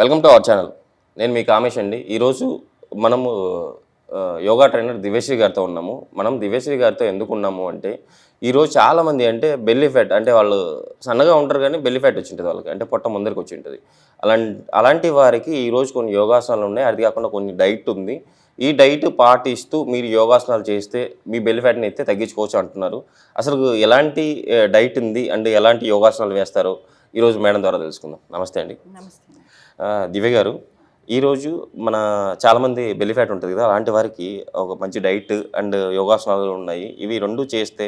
Welcome to our channel. నేను మీ కామేష్ అండి. ఈరోజు మనము యోగా ట్రైనర్ దివ్యశ్రీ గారితో ఉన్నాము. మనం దివ్యశ్రీ గారితో ఎందుకు ఉన్నాము అంటే, ఈరోజు చాలామంది అంటే బెల్లీ ఫ్యాట్ అంటే వాళ్ళు సన్నగా ఉంటారు కానీ బెల్లీ ఫ్యాట్ వచ్చింటుంది వాళ్ళకి, అంటే పొట్ట ముందరికి వచ్చి ఉంటుంది. అలాంటి వారికి ఈరోజు కొన్ని యోగాసనాలు ఉన్నాయి. అది కాకుండా కొన్ని డైట్ ఉంది. ఈ డైట్ పాటిస్తూ మీరు యోగాసనాలు చేస్తే మీ బెల్లీ ఫ్యాట్ని అయితే తగ్గించుకోవచ్చు అంటున్నారు. అసలు ఎలాంటి డైట్ ఉంది అండ్ ఎలాంటి యోగాసనాలు వేస్తారో ఈరోజు మేడం ద్వారా తెలుసుకుందాం. నమస్తే అండి. నమస్తే. దివ్య గారు, ఈరోజు మన చాలామంది బెల్లీ ఫ్యాట్ ఉంటుంది కదా, అలాంటి వారికి ఒక మంచి డైట్ అండ్ యోగాసనాలు ఉన్నాయి. ఇవి రెండు చేస్తే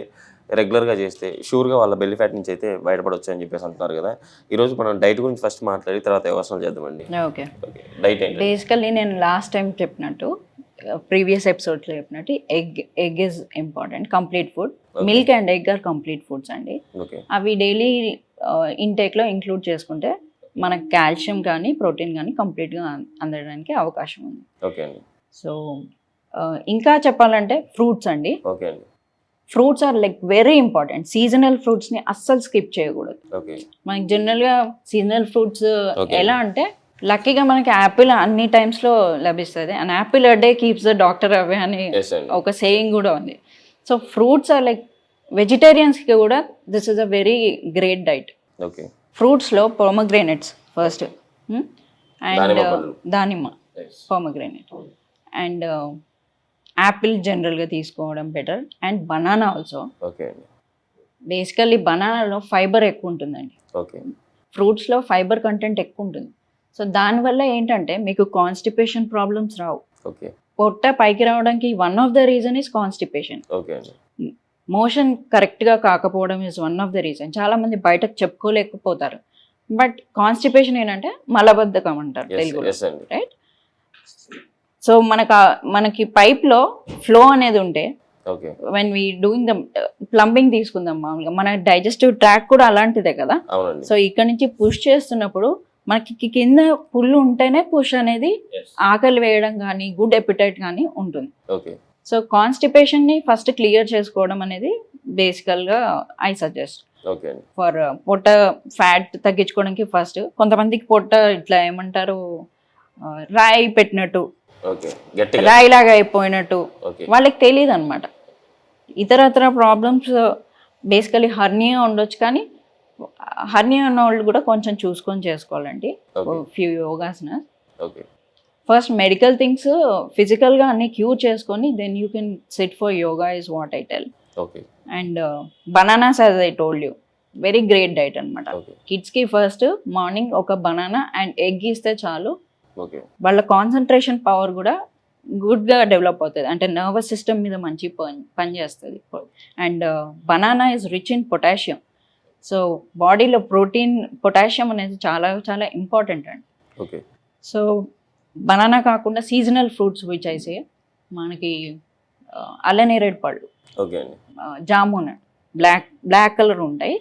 రెగ్యులర్గా చేస్తే షూర్గా వాళ్ళ బెల్లీ ఫ్యాట్ నుంచి అయితే బయటపడవచ్చు అని చెప్పేసి అంటున్నారు కదా. ఈరోజు మనం డైట్ గురించి ఫస్ట్ మాట్లాడి తర్వాత యోగాసనాలు చేద్దామండి. ఓకే. డైట్ ఏంటి? బేసికల్లీ నేను లాస్ట్ టైం చెప్పినట్టు, ప్రీవియస్ ఎపిసోడ్లో చెప్పినట్టు egg is important. Complete food, milk and egg or complete foods అండి. అవి డైలీ ఇంటేక్లో ఇంక్లూడ్ చేసుకుంటే మనకు కాల్షియం కానీ ప్రోటీన్ కానీ కంప్లీట్గా అందడానికి అవకాశం ఉంది. ఓకే అండి. సో ఇంకా చెప్పాలంటే ఫ్రూట్స్ అండి. ఓకే అండి. Fruits are like very important. Seasonal ఫ్రూట్స్ని అస్సలు స్కిప్ చేయకూడదు. ఓకే. మనకి జనరల్గా సీజనల్ ఫ్రూట్స్ ఎలా అంటే, లక్కీగా మనకి యాపిల్ అన్ని టైమ్స్లో లభిస్తుంది. And apple a day keeps the doctor away అని ఒక సేయింగ్ కూడా ఉంది. సో ఫ్రూట్స్ ఆర్ లైక్ వెజిటేరియన్స్కి కూడా this is a very great diet. Okay. ఫ్రూట్స్లో పొమగ్రేనేట్స్ ఫస్ట్, అండ్ దానిమ్మ, పొమగ్రేనేట్ అండ్ యాపిల్ జనరల్గా తీసుకోవడం better. And banana also. Okay. Basically బనానాలో ఫైబర్ ఎక్కువ ఉంటుందండి. ఓకే. ఫ్రూట్స్లో ఫైబర్ కంటెంట్ ఎక్కువ ఉంటుంది. సో దానివల్ల ఏంటంటే మీకు కాన్స్టిపేషన్ ప్రాబ్లమ్స్ రావు. ఓకే. పొట్ట పైకి రావడానికి one of the reason is constipation. Okay అండి. మోషన్ కరెక్ట్గా కాకపోవడం is one of the reason. చాలామంది బయటకు చెప్పుకోలేకపోతారు. బట్ కాన్స్టిపేషన్ ఏంటంటే మలబద్ధకం అంటారు తెలుగులో, రైట్? సో మనకి పైప్లో ఫ్లో అనేది ఉంటే, when we doing the plumbing తీసుకుందాం మామూలుగా, మన డైజెస్టివ్ ట్రాక్ కూడా అలాంటిదే కదా. సో ఇక్కడ నుంచి పుష్ చేస్తున్నప్పుడు మనకి కింద పుల్లు ఉంటేనే పుష్ అనేది ఆకలి వేయడం కానీ గుడ్ ఎపిటైట్ కానీ ఉంటుంది. సో కాన్స్టిపేషన్ని ఫస్ట్ క్లియర్ చేసుకోవడం అనేది బేసికల్గా ఐ సజెస్ట్ ఫర్ పొట్ట ఫ్యాట్ తగ్గించుకోవడానికి. ఫస్ట్ కొంతమందికి పొట్ట ఇట్లా ఏమంటారు, రాయి పెట్టినట్టు, రాయిలాగా అయిపోయినట్టు, వాళ్ళకి తెలియదు అనమాట. ఇతరత్ర ప్రాబ్లమ్స్ బేసికలీ హర్నియా ఉండొచ్చు, కానీ హర్నియా ఉన్న వాళ్ళు కూడా కొంచెం చూసుకొని చేసుకోవాలండి few yogasanas. First medical things ఫిజికల్గా అన్ని క్యూర్ చేసుకొని then you can sit for yoga is what I tell. And bananas as I told you, very great diet అనమాట. కిడ్స్కి ఫస్ట్ మార్నింగ్ ఒక బనానా అండ్ ఎగ్ ఇస్తే చాలు, వాళ్ళ కాన్సన్ట్రేషన్ పవర్ కూడా గుడ్గా డెవలప్ అవుతుంది. అంటే నర్వస్ సిస్టమ్ మీద మంచి పనిచేస్తుంది. And banana is rich in potassium. So బాడీలో ప్రోటీన్, పొటాషియం అనేది చాలా చాలా ఇంపార్టెంట్ అండి. సో బనానా కాకుండా సీజనల్ ఫ్రూట్స్ విచ్ అయితే మనకి అల్లనేరేడు పళ్ళు, జామున్, బ్లాక్ కలర్ ఉంటాయి.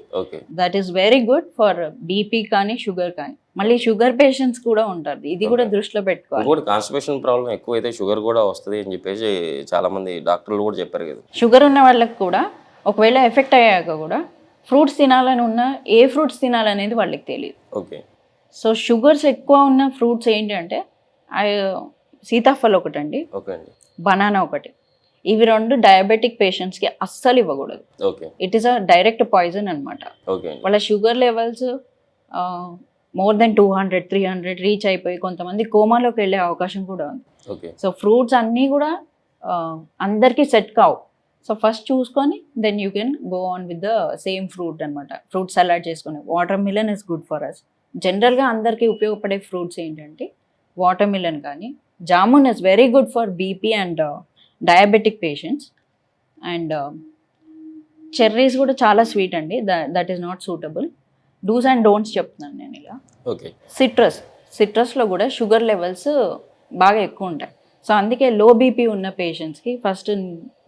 That is very good for BP కానీ షుగర్ కానీ. మళ్ళీ షుగర్ పేషెంట్స్ కూడా ఉంటారు, ఇది కూడా దృష్టిలో పెట్టుకోవాలి. కాన్స్టిపేషన్ ప్రాబ్లం ఎక్కువైతే షుగర్ కూడా వస్తుంది అని చెప్పేసి చాలా మంది డాక్టర్లు కూడా చెప్పారు కదా. షుగర్ ఉన్న వాళ్ళకి కూడా ఒకవేళ ఎఫెక్ట్ అయ్యాక కూడా ఫ్రూట్స్ తినాలని ఉన్నా ఏ ఫ్రూట్స్ తినాలనేది వాళ్ళకి తెలియదు. ఓకే. సో షుగర్స్ ఎక్కువ ఉన్న ఫ్రూట్స్ ఏంటంటే సీతాఫలం ఒకటండి, బనానా ఒకటి. ఇవి రెండు డయాబెటిక్ పేషెంట్స్కి అస్సలు ఇవ్వకూడదు. It is a direct poison అనమాట. వాళ్ళ sugar levels more than 200, 300 reach అయిపోయి కొంతమంది కోమాలోకి వెళ్ళే అవకాశం కూడా ఉంది. సో ఫ్రూట్స్ అన్నీ కూడా అందరికీ సెట్ కావు. సో ఫస్ట్ చూసుకొని then you can go on with the same fruit అనమాట. ఫ్రూట్ సలాడ్ చేసుకొని. Watermelon is good for us. జనరల్గా అందరికీ ఉపయోగపడే ఫ్రూట్స్ ఏంటంటే వాటర్ మిలన్ కానీ, jamun is very good for BP and diabetic patients. And cherries కూడా చాలా స్వీట్ అండి, that is not suitable. Dos and don'ts చెప్తున్నాను నేను ఇలా. సిట్రస్లో కూడా షుగర్ లెవెల్స్ బాగా ఎక్కువ ఉంటాయి. సో అందుకే లో బీపీ ఉన్న పేషెంట్స్కి ఫస్ట్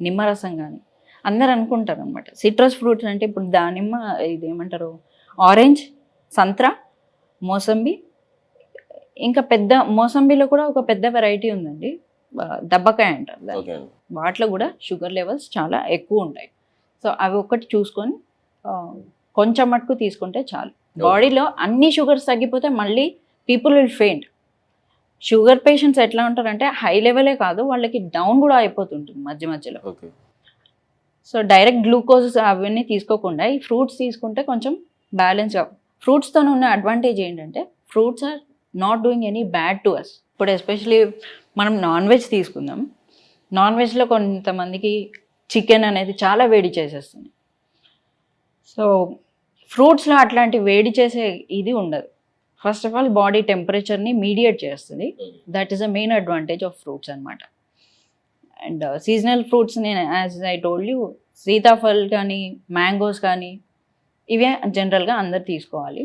నిమ్మరసం కానీ, అందరు అనుకుంటారు అనమాట సిట్రస్ ఫ్రూట్స్ అంటే ఇప్పుడు దానిమ్మ, ఇది ఏమంటారు, ఆరెంజ్, సంత్రా, మోసంబి, ఇంకా పెద్ద మోసంబిలో కూడా ఒక పెద్ద వెరైటీ ఉందండి, దబ్బకాయ అంటారు. వాటిలో కూడా షుగర్ లెవెల్స్ చాలా ఎక్కువ ఉంటాయి. సో అవి ఒకటి చూసుకొని కొంచెం మటుకు తీసుకుంటే చాలు. బాడీలో అన్ని షుగర్స్ తగ్గిపోతే మళ్ళీ people will faint. Sugar patients ఎట్లా ఉంటారంటే హై లెవెలే కాదు, వాళ్ళకి డౌన్ కూడా అయిపోతుంటుంది మధ్య మధ్యలో. ఓకే. సో డైరెక్ట్ గ్లూకోజ్ అవన్నీ తీసుకోకుండా ఈ ఫ్రూట్స్ తీసుకుంటే కొంచెం బ్యాలెన్స్గా. ఫ్రూట్స్తో ఉన్న అడ్వాంటేజ్ ఏంటంటే fruits are not doing any bad to us. ఇప్పుడు ఎస్పెషలీ మనం నాన్ వెజ్ తీసుకుందాం. నాన్ వెజ్లో కొంతమందికి చికెన్ అనేది చాలా వేడి చేసేస్తుంది. సో ఫ్రూట్స్లో అట్లాంటి వేడి చేసే ఇది ఉండదు. ఫస్ట్ ఆఫ్ ఆల్ బాడీ టెంపరేచర్ని మీడియేట్ చేస్తుంది. That is the main advantage of fruits అనమాట. అండ్ సీజనల్ ఫ్రూట్స్ నేను యాజ్ ఐ టోల్డ్ యూ, సీతాఫల్ కానీ మ్యాంగోస్ కానీ ఇవే జనరల్గా అందరు తీసుకోవాలి.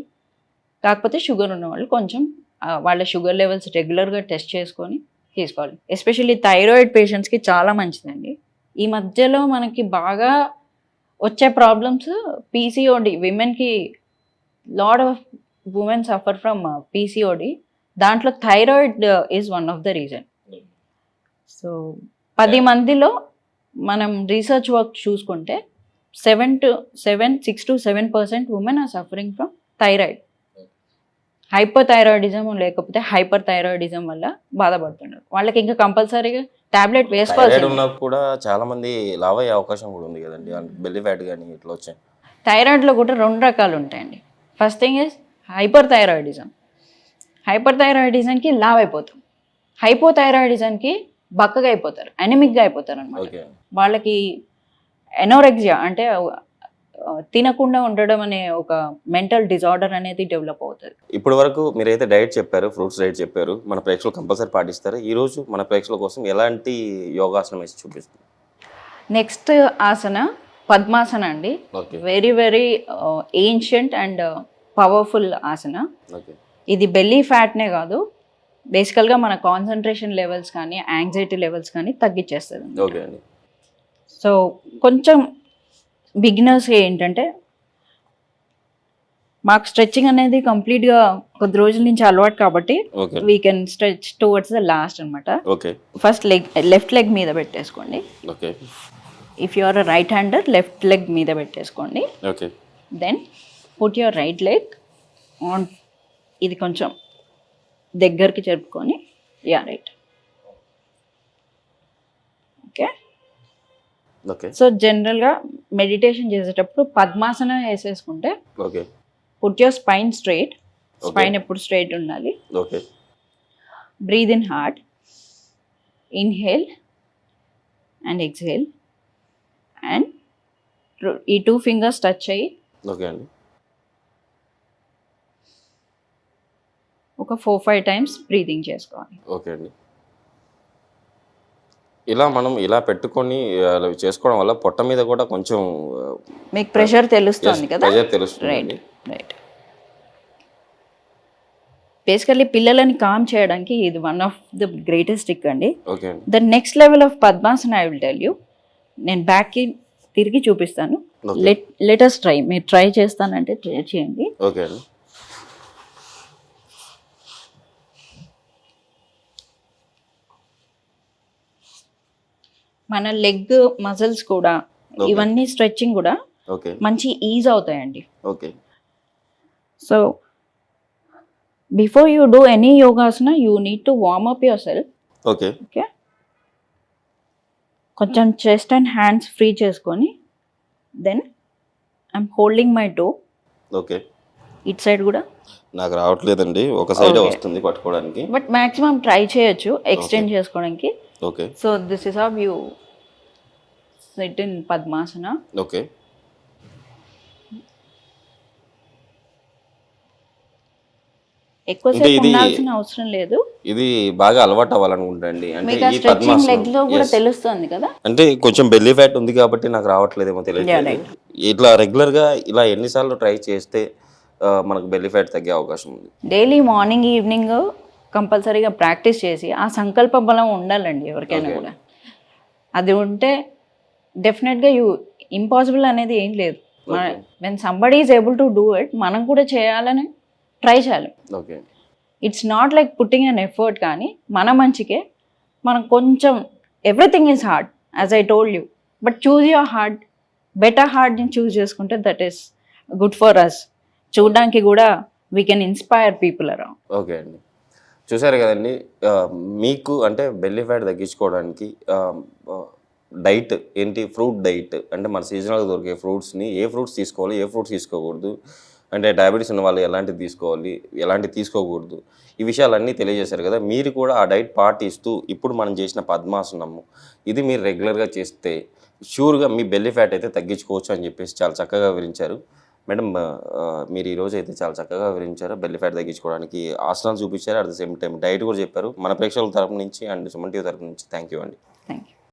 కాకపోతే షుగర్ ఉన్నవాళ్ళు కొంచెం వాళ్ళ షుగర్ లెవెల్స్ రెగ్యులర్గా టెస్ట్ చేసుకొని తీసుకోవాలి. ఎస్పెషల్లీ థైరాయిడ్ పేషెంట్స్కి చాలా మంచిదండి. ఈ మధ్యలో మనకి బాగా వచ్చే ప్రాబ్లమ్స్ పీసీఓడి. విమెన్కి lot of women suffer from PCOD. దాంట్లో thyroid is one of the reason. So 10 మందిలో మనం రీసెర్చ్ వర్క్ చూసుకుంటే 6 to 7% women are suffering from thyroid. Hyperthyroidism లేకపోతే హైపర్ థైరాయిడిజం వల్ల బాధపడుతున్నారు. వాళ్ళకి ఇంకా కంపల్సరీగా టాబ్లెట్ వేసుకోవాల్సి. ఉన్నప్పుడు కూడా చాలా మంది లావ్ అయ్యే అవకాశం కూడా ఉంది కదండి, బెల్లీ ఫ్యాట్ కానీ ఇట్లా వచ్చాయి. థైరాయిడ్లో కూడా 2 రకాలు ఉంటాయండి. First thing is hyperthyroidism. హైపర్ థైరాయిడిజంకి లావ్ అయిపోతాం. హైపోథైరాయిడిజంకి బక్కగా అయిపోతారు, అనెమిక్గా అయిపోతారు అనమాట. వాళ్ళకి ఎనోరెక్సియా అంటే తినకుండా ఉండడం అనే ఒక మెంటల్ డిజార్డర్ అనేది డెవలప్ అవుతుంది. ఇప్పటి వరకు మీరైతే డైట్ చెప్పారు, ఫ్రూట్స్ డైట్ చెప్పారు, మన ప్రేక్షకులు కంపల్సరీ పాటిస్తారు. ఈరోజు మన ప్రేక్షకుల కోసం ఎలాంటి యోగాసనం వేసి చూపిస్తుంది? నెక్స్ట్ ఆసన పద్మాసన అండి. Very very ancient and powerful asana. ఇది బెల్లీ ఫ్యాట్నే కాదు, బేసికల్గా మన కాన్సన్ట్రేషన్ లెవెల్స్ కానీ యాంగ్జైటీ లెవెల్స్ కానీ తగ్గించేస్తుంది. ఓకే అండి. సో కొంచెం బిగినర్స్ ఏంటంటే మాకు స్ట్రెచ్చింగ్ అనేది కంప్లీట్గా కొద్ది రోజుల నుంచి అలవాటు కాబట్టి we can stretch towards the last అనమాట. ఫస్ట్ లెఫ్ట్ లెగ్ మీద పెట్టేసుకోండి. If you are right hander left leg మీద పెట్టేసుకోండి. Then put your right leg on. ఇది కొంచెం దగ్గరికి జరుపుకొని రైట్. ఓకే. సో జనరల్గా మెడిటేషన్ చేసేటప్పుడు పద్మాసన వేసేసుకుంటే put your spine straight. Spine ఎప్పుడు స్ట్రైట్ ఉండాలి. Breathe in hard, inhale and exhale. And ఈ 2 ఫింగర్స్ టచ్ అయ్యి ఒక 4-5 టైమ్స్ బ్రీదింగ్ చేసుకోవాలి. ఓకే అండి. ఇలా మనం ఇలా పెట్టుకొని చేసుకోవడం వల్ల పొట్ట మీద కూడా కొంచెం మీకు ప్రెషర్ తెలుస్తుంది కదా. రైట్. బేసికల్లీ పిల్లలని కామ్ చేయడానికి ఇది one of the greatest trick అండి. The next level of padmasana I will tell you. నేను బ్యాక్కి తిరిగి చూపిస్తాను. Let us try. మీరు ట్రై చేస్తానంటే ట్రై చేయండి. ఓకే అండి. మన లెగ్ మజిల్స్ కూడా ఇవన్నీ స్ట్రెచ్చింగ్ కూడా మంచి ఈజ్ అవుతాయండి. So before you do any yogasana you need to warm up yourself. Okay. కొంచెం చెస్ట్ అండ్ హ్యాండ్స్ ఫ్రీ చేసుకొని then I'm holding my toe. It side కూడా నాకు రావట్లేదండి, ఒక సైడ్ వస్తుంది పట్టుకోవడానికి. బట్ మాక్సిమం ట్రై చేయొచ్చు ఎక్స్టెండ్ చేసుకోవడానికి. So this is how you sit in padmasana. ఎక్కువసేపు ఉండాల్సిన అవసరం లేదు. ఇది బాగా అలవాటు అవ్వాలనుకుంటాండి. అంటే ఈ స్ట్రెచింగ్ లెగ్ లో కూడా తెలుస్తుంది కదా. అంటే కొంచెం బెల్లీ ఫ్యాట్ ఉంది కాబట్టి నాకు రావట్లేదేమో తెలియదు. ఇట్లా రెగ్యులర్ గా ఇలా ఎన్నిసార్లు ట్రై చేస్తే మనకు బెల్లీ ఫ్యాట్ తగ్గే అవకాశం ఉంది? డైలీ మార్నింగ్ ఈవినింగ్ కంపల్సరీగా ప్రాక్టీస్ చేసి ఆ సంకల్ప బలం ఉండాలండి ఎవరికైనా కూడా. అది ఉంటే డెఫినెట్గా ఇంపాసిబుల్ అనేది ఏం లేదు. When somebody is able to do it, మనం కూడా చేయాలని ట్రై చేయాలి. It's not like putting an effort, కానీ మన మంచికే. మనం కొంచెం everything is hard as I told you, but choose your hard. Better హార్డ్ని చూస్ చేసుకుంటే that is good for us. చూడడానికి కూడా we can inspire people around. Okay అండి, చూసారు కదండి. మీకు అంటే బెల్లీ ఫ్యాట్ తగ్గించుకోవడానికి డైట్ ఏంటి, ఫ్రూట్ డైట్ అంటే మన సీజనల్గా దొరికే ఫ్రూట్స్ని ఏ ఫ్రూట్స్ తీసుకోవాలి, ఏ ఫ్రూట్స్ తీసుకోకూడదు, అంటే డయాబెటీస్ ఉన్న వాళ్ళు ఎలాంటివి తీసుకోవాలి, ఎలాంటివి తీసుకోకూడదు, ఈ విషయాలన్నీ తెలియజేశారు కదా. మీరు కూడా ఆ డైట్ పాటిస్తూ ఇప్పుడు మనం చేసిన పద్మాసనము ఇది మీరు రెగ్యులర్గా చేస్తే షూర్గా మీ బెల్లీ ఫ్యాట్ అయితే తగ్గించుకోవచ్చు అని చెప్పేసి చాలా చక్కగా వివరించారు మేడం. మీరు ఈరోజు అయితే చాలా చక్కగా వివరించారు. బెల్లీ ఫ్యాట్ తగ్గించుకోవడానికి ఆసనాలు చూపించారు, at the same time diet కూడా చెప్పారు. మన ప్రేక్షకుల తరపు నుంచి అండ్ సుమన్ టీవీ తరపు నుంచి థ్యాంక్ యూ అండి. Thank you.